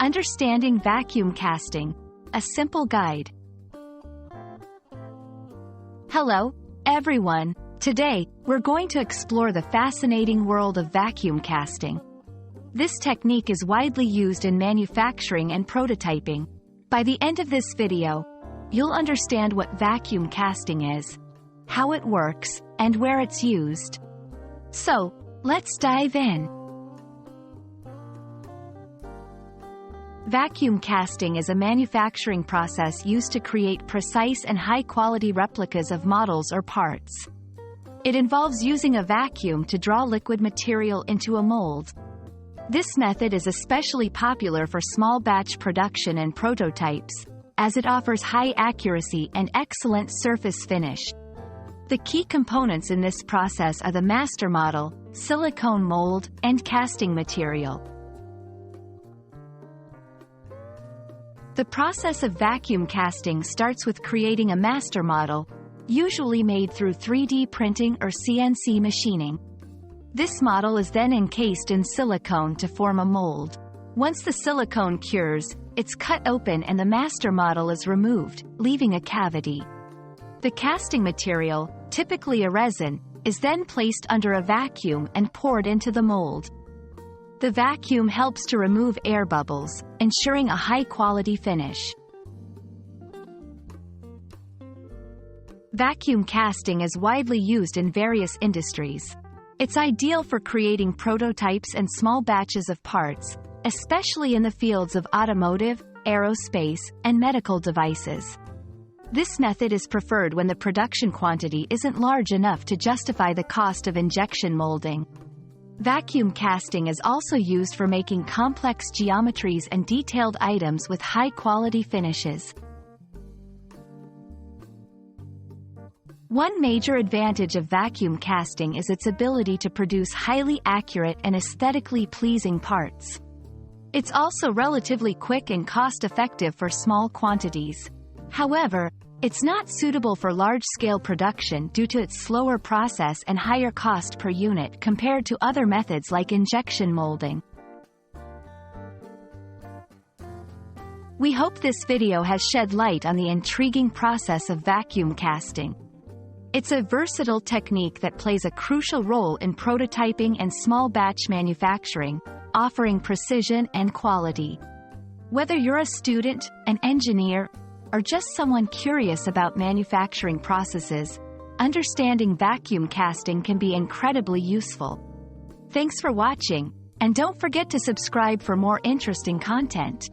Understanding Vacuum Casting, a simple guide. Hello, everyone. Today, we're going to explore the fascinating world of vacuum casting. This technique is widely used in manufacturing and prototyping. By the end of this video, you'll understand what vacuum casting is, how it works, and where it's used. So, let's dive in. Vacuum casting is a manufacturing process used to create precise and high-quality replicas of models or parts. It involves using a vacuum to draw liquid material into a mold. This method is especially popular for small batch production and prototypes, as it offers high accuracy and excellent surface finish. The key components in this process are the master model, silicone mold, and casting material. The process of vacuum casting starts with creating a master model, usually made through 3D printing or CNC machining. This model is then encased in silicone to form a mold. Once the silicone cures, it's cut open and the master model is removed, leaving a cavity. The casting material, typically a resin, is then placed under a vacuum and poured into the mold. The vacuum helps to remove air bubbles, ensuring a high-quality finish. Vacuum casting is widely used in various industries. It's ideal for creating prototypes and small batches of parts, especially in the fields of automotive, aerospace, and medical devices. This method is preferred when the production quantity isn't large enough to justify the cost of injection molding. Vacuum casting is also used for making complex geometries and detailed items with high-quality finishes. One major advantage of vacuum casting is its ability to produce highly accurate and aesthetically pleasing parts. It's also relatively quick and cost-effective for small quantities. However, it's not suitable for large-scale production due to its slower process and higher cost per unit compared to other methods like injection molding. We hope this video has shed light on the intriguing process of vacuum casting. It's a versatile technique that plays a crucial role in prototyping and small batch manufacturing, offering precision and quality. Whether you're a student, an engineer, or just someone curious about manufacturing processes, understanding vacuum casting can be incredibly useful. Thanks for watching, and don't forget to subscribe for more interesting content.